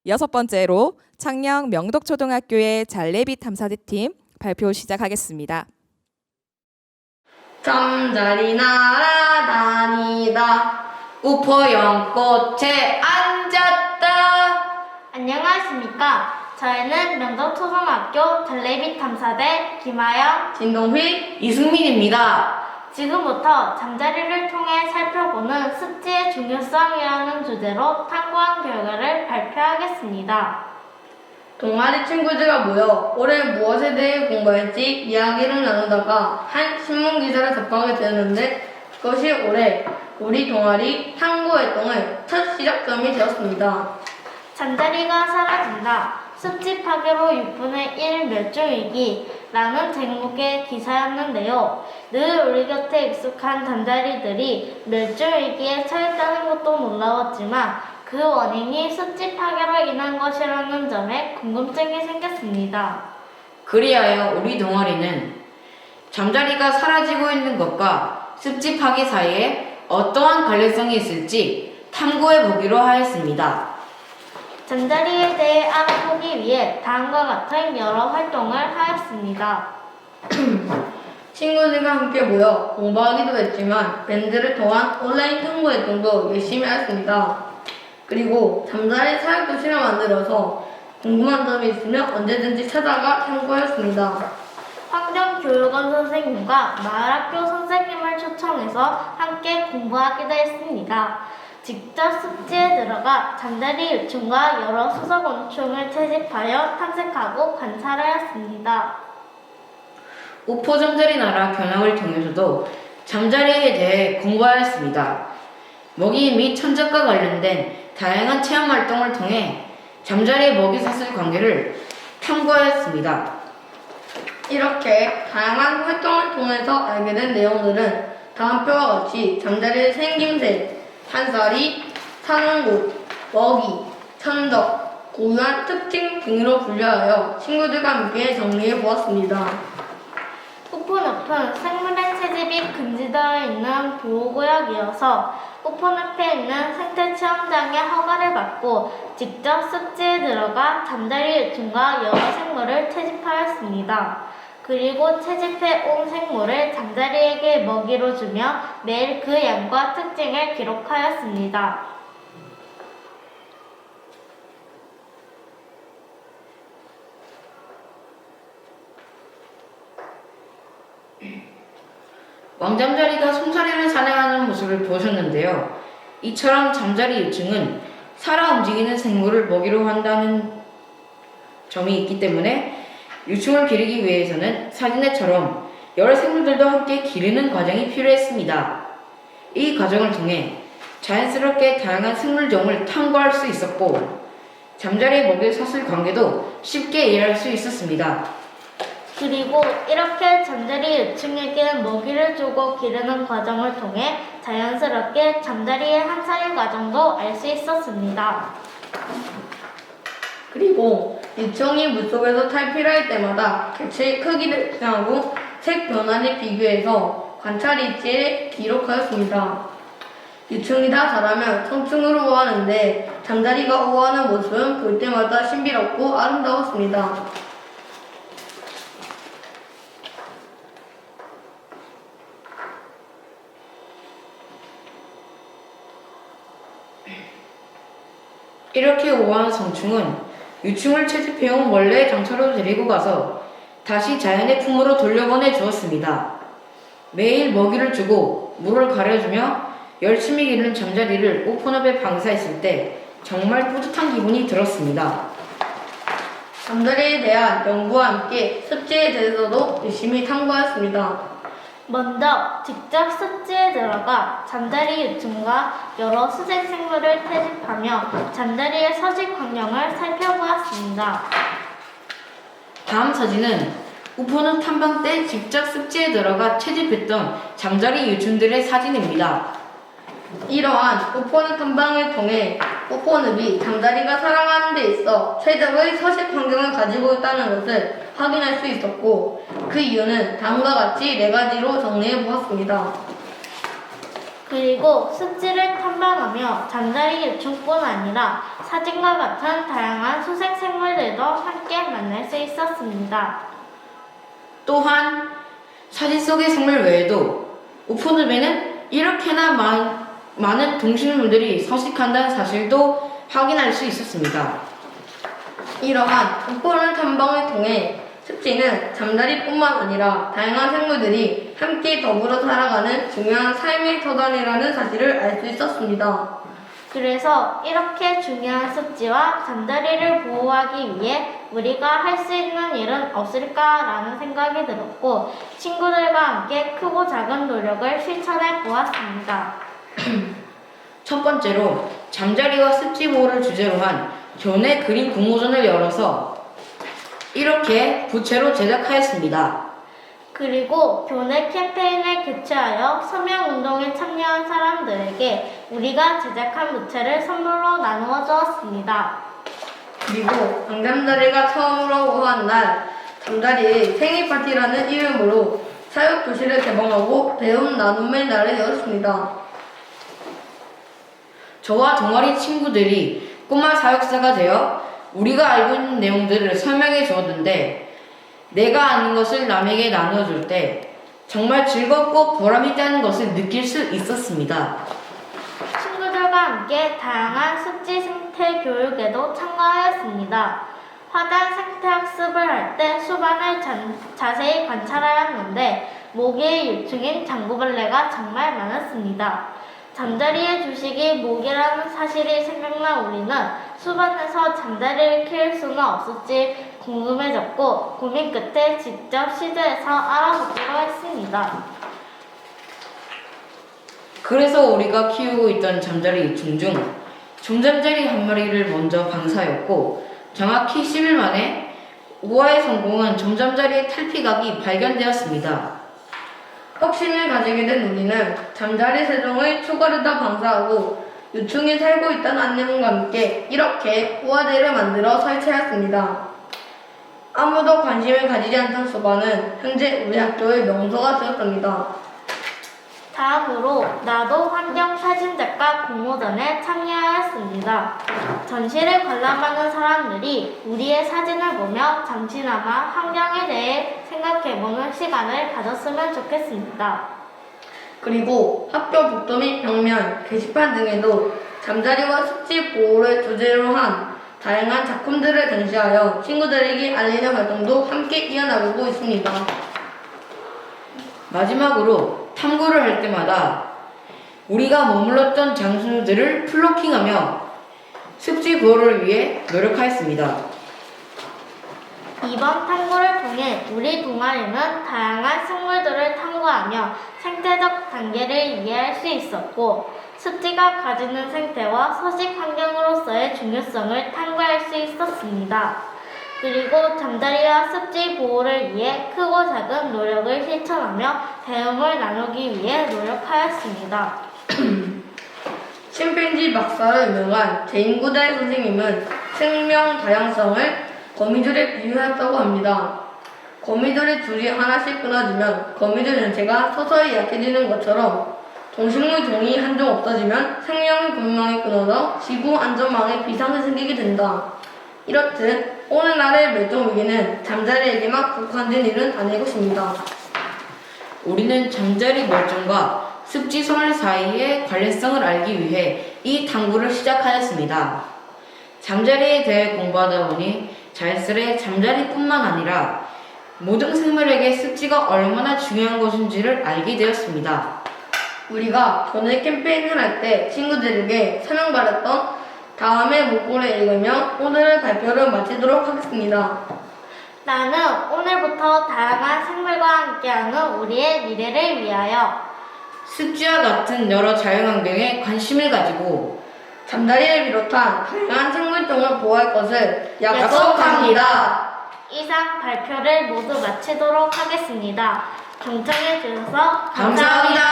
여섯 번째로 창녕 명덕초등학교의 잘래비 탐사대팀 발표 시작하겠습니다. 잠자리 날아다니다 우포 연꽃에 앉았다. 안녕하십니까. 저희는 명덕초등학교 잘래비 탐사대 김하영. 진동휘 이승민입니다. 지금부터 잠자리를 통해 살펴보는 습지의 중요성이라는 주제로 탐구한 결과를 발표하겠습니다. 동아리 친구들과 모여 올해 무엇에 대해 공부할지 이야기를 나누다가 한 신문기사를 접하게 되었는데 그것이 올해 우리 동아리 탐구활동의 첫 시작점이 되었습니다. 잠자리가 사라진다. 습지 파괴로 6분의 1 멸종위기라는 제목의 기사였는데요. 늘 우리 곁에 익숙한 잠자리들이 멸종위기에 처했다는 것도 놀라웠지만 그 원인이 습지 파괴로 인한 것이라는 점에 궁금증이 생겼습니다. 그리하여 우리 동아리는 잠자리가 사라지고 있는 것과 습지 파괴 사이에 어떠한 관련성이 있을지 탐구해 보기로 하였습니다. 잠자리에 대해 알아보기 위해 다음과 같은 여러 활동을 하였습니다. 친구들과 함께 모여 공부하기도 했지만 밴드를 통한 온라인 탐구 활동도 열심히 하였습니다. 그리고 잠자리 사육도 실어 만들어서 궁금한 점이 있으면 언제든지 찾아가 탐구하였습니다. 환경교육원 선생님과 마을학교 선생님을 초청해서 함께 공부하기도 했습니다. 직접 습지에 들어가 잠자리 유충과 여러 수석곤충을 채집하여 탐색하고 관찰하였습니다. 우포 잠자리 나라 견학을 통해서도 잠자리에 대해 공부하였습니다. 먹이 및 천적과 관련된 다양한 체험 활동을 통해 잠자리의 먹이 사슬 관계를 탐구하였습니다. 이렇게 다양한 활동을 통해서 알게 된 내용들은 다음 표와 같이 잠자리의 생김새, 한살이, 사는 곳, 먹이, 천적, 고유한 특징 등으로 분류하여 친구들과 함께 정리해 보았습니다. 우포늪은 생물의 채집이 금지되어 있는 보호구역이어서 우포늪에 있는 생태체험장의 허가를 받고 직접 습지에 들어가 잠자리 유충과 여러 생물을 채집하였습니다. 그리고 채집해 온 생물을 잠자리에게 먹이로 주며 매일 그 양과 특징을 기록하였습니다. 왕잠자리가 송사리를 사냥하는 모습을 보셨는데요. 이처럼 잠자리 유충은 살아 움직이는 생물을 먹이로 한다는 점이 있기 때문에 유충을 기르기 위해서는 사진에처럼 여러 생물들도 함께 기르는 과정이 필요했습니다. 이 과정을 통해 자연스럽게 다양한 생물종을 탐구할 수 있었고 잠자리의 먹이 사슬 관계도 쉽게 이해할 수 있었습니다. 그리고 이렇게 잠자리 유충에게 먹이를 주고 기르는 과정을 통해 자연스럽게 잠자리의 한살이 과정도 알 수 있었습니다. 그리고 유충이 물속에서 탈피할 때마다 개체의 크기를 측정하고 색 변화를 비교해서 관찰 일지에 기록하였습니다. 유충이 다 자라면 성충으로 우하는데 잠자리가 우하는 모습은 볼 때마다 신비롭고 아름다웠습니다. 이렇게 우아한 성충은 유충을 채집해온 원래의 장처로 데리고 가서 다시 자연의 품으로 돌려보내 주었습니다. 매일 먹이를 주고 물을 가려주며 열심히 기르는 잠자리를 오픈업에 방사했을 때 정말 뿌듯한 기분이 들었습니다. 잠자리에 대한 연구와 함께 습지에 대해서도 열심히 탐구하였습니다. 먼저 직접 습지에 들어가 잠자리 유충과 여러 수색 생물을 채집하며 잠자리의 서식 환경을 살펴보았습니다. 다음 사진은 우포늪 탐방 때 직접 습지에 들어가 채집했던 잠자리 유충들의 사진입니다. 이러한 우포늪 탐방을 통해 우포늪이 잠자리가 살아가는 데 있어 최적의 서식 환경을 가지고 있다는 것을 확인할 수 있었고 그 이유는 다음과 같이 4가지로 정리해 보았습니다. 그리고 습지를 탐방하며 잠자리 유충뿐 아니라 사진과 같은 다양한 수색 생물들도 함께 만날 수 있었습니다. 또한 사진 속의 생물 외에도 우포늪에는 이렇게나 많은 동식물들이 서식한다는 사실도 확인할 수 있었습니다. 이러한 우포늪 탐방을 통해 습지는 잠자리뿐만 아니라 다양한 생물들이 함께 더불어 살아가는 중요한 삶의 터전이라는 사실을 알 수 있었습니다. 그래서 이렇게 중요한 습지와 잠자리를 보호하기 위해 우리가 할 수 있는 일은 없을까라는 생각이 들었고 친구들과 함께 크고 작은 노력을 실천해 보았습니다. 첫 번째로 잠자리와 습지 보호를 주제로 한 교내 그림 공모전을 열어서 이렇게 부채로 제작하였습니다. 그리고 교내 캠페인을 개최하여 서명운동에 참여한 사람들에게 우리가 제작한 부채를 선물로 나누어 주었습니다. 그리고 방잠자리가 처음으로 호한 날 잠자리의 생일 파티라는 이름으로 사육 교실을 개방하고 배움 나눔의 날을 열었습니다. 저와 동아리 친구들이 꼬마 사육사가 되어 우리가 알고 있는 내용들을 설명해 주었는데 내가 아는 것을 남에게 나눠줄 때 정말 즐겁고 보람 있다는 것을 느낄 수 있었습니다. 친구들과 함께 다양한 습지 생태 교육에도 참가하였습니다. 화단 생태 학습을 할 때 수반을 자세히 관찰하였는데 모기의 유충인 장구벌레가 정말 많았습니다. 잠자리의 주식이 모기라는 사실이 생각난 우리는 수반에서 잠자리를 키울 수는 없을지 궁금해졌고 고민 끝에 직접 시도해서 알아보기로 했습니다. 그래서 우리가 키우고 있던 잠자리 유충 중 종잠자리 한 마리를 먼저 방사했고 정확히 10일 만에 우화에 성공한 종잠자리의 탈피각이 발견되었습니다. 확신을 가지게 된 우리는 잠자리 세종을 추가르다 방사하고 유충이 살고 있다는 안내문과 함께 이렇게 우화대를 만들어 설치하였습니다. 아무도 관심을 가지지 않던 수반은 현재 우리 학교의 명소가 되었습니다. 다음으로 나도 환경사진작가 공모전에 참여하였습니다. 전시를 관람하는 사람들이 우리의 사진을 보며 잠시나마 환경에 대해 생각해보는 시간을 가졌으면 좋겠습니다. 그리고 학교 복도 및 벽면, 게시판 등에도 잠자리와 습지 보호를 주제로 한 다양한 작품들을 전시하여 친구들에게 알리는 활동도 함께 이어나가고 있습니다. 마지막으로 탐구를 할 때마다 우리가 머물렀던 장소들을 플로킹하며 습지 보호를 위해 노력하였습니다. 이번 탐구를 통해 우리 동아리는 다양한 생물들을 탐구하며 생태적 단계를 이해할 수 있었고 습지가 가지는 생태와 서식 환경으로서의 중요성을 탐구할 수 있었습니다. 그리고 잠자리와 습지 보호를 위해 크고 작은 노력을 실천하며 배움을 나누기 위해 노력하였습니다. 침팬지 박사로 유명한 제인구다이 선생님은 생명 다양성을 거미줄에 비유했다고 합니다. 거미줄의 줄이 하나씩 끊어지면 거미줄 전체가 서서히 약해지는 것처럼 동식물 종이 한 종 없어지면 생명의 공명이 끊어져 지구 안전망에 비상이 생기게 된다. 이렇듯 오늘날의 멸종 위기는 잠자리에게만 국한된 일은 아닐 것입니다. 우리는 잠자리 멸종과 습지 생활 사이의 관련성을 알기 위해 이 탐구를 시작하였습니다. 잠자리에 대해 공부하다 보니 자연스레 잠자리뿐만 아니라 모든 생물에게 습지가 얼마나 중요한 것인지를 알게 되었습니다. 우리가 교내 캠페인을 할 때 친구들에게 설명받았던 다음의 문구를 읽으며 오늘의 발표를 마치도록 하겠습니다. 나는 오늘부터 다양한 생물과 함께하는 우리의 미래를 위하여 습지와 같은 여러 자연환경에 관심을 가지고 잠자리를 비롯한 다양한 생물종을 보호할 것을 약속합니다. 이상 발표를 모두 마치도록 하겠습니다. 경청해 주셔서 감사합니다.